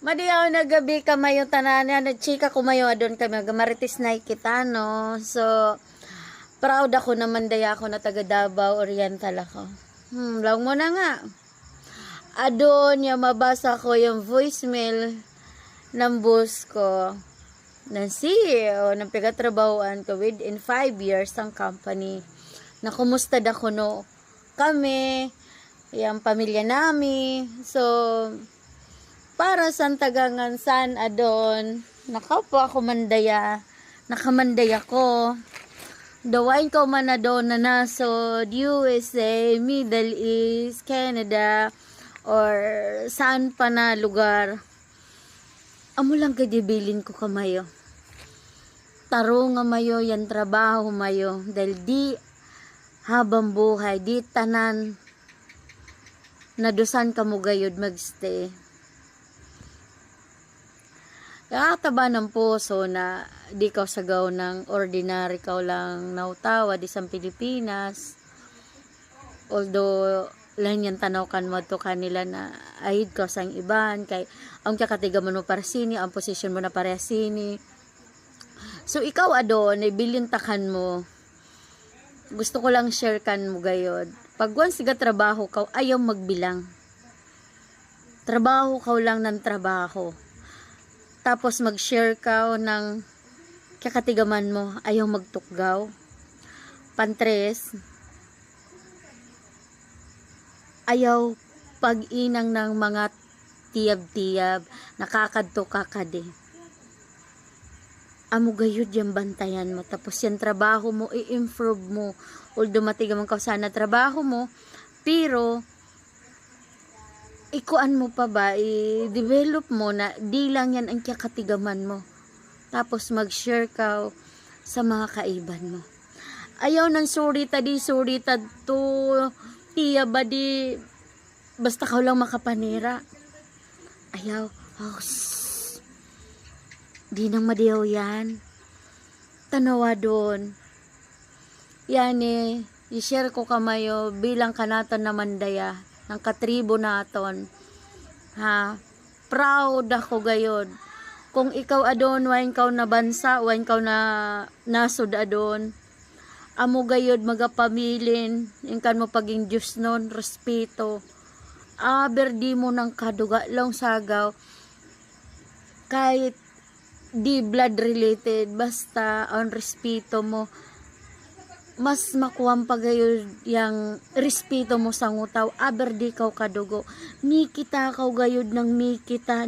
Madiyaw na gabi kamayo tanan na chika kumayo adon kami gamaritis na kita no. So proud ako naman daya ako na taga Davao Oriental ako. Lang mo na nga. Adon ya mabasa ko yung voicemail ng boss ko. Ng CEO ng pagatrabahoan ko within 5 years ang company. Na kumusta da ko no kami, yung pamilya namin. So para sa tagangan san adon nakaupo ako mandaya nakamandaya ko dawain ko man adon na nasod USA, Middle East, Canada or saan pa na lugar amo lang kadibilin ko kamayo taro nga mayo yan trabaho mayo dahil di habang buhay di tanan nadusan ka mo gayud magstay. Taba ng puso na di ka sagaw ng ordinary ka lang nautawa di sa Pilipinas. Although lang yan tanaw kan mo to kanila na ahid ka sang iban kay ang kakatiga mo para sini ang posisyon mo na pareha sini. So ikaw adon ibilintakan mo. Gusto ko lang share kan mo gayod. Pag once siga trabaho ka ayaw magbilang. Trabaho ka lang ng trabaho. Tapos mag-share ka ng kakatigaman mo, ayaw magtukgaw. Pantres, ayaw pag-inang ng mga tiyab-tiyab, nakakadto kakade. Amo gayud yung bantayan mo, tapos yung trabaho mo, i-improve mo. Although matigaman ka sana trabaho mo, pero ikuan mo pa ba, i-develop mo na di lang yan ang kakatigaman mo. Tapos mag-share ka sa mga kaiban mo. Ayaw ng surita to, tiya ba di, basta ka lang makapanira. Ayaw, di nang madiyaw yan. Tanawa doon. Yan i-share ko kamayo bilang kanatan na mandaya ng katribo naton ha proud ako gayod kung ikaw adon wain kaw na bansa wain kaw na nasud adon amo gayod magapamilin ingkan mo paging Diyos non respeto berdi mo ng kaduga lang sagaw kahit di blood related basta ang respeto mo mas makuwang pagayod yang respeto mo sa ngutaw aber di kaw kadugo mi kita kaw gayod ng mi kita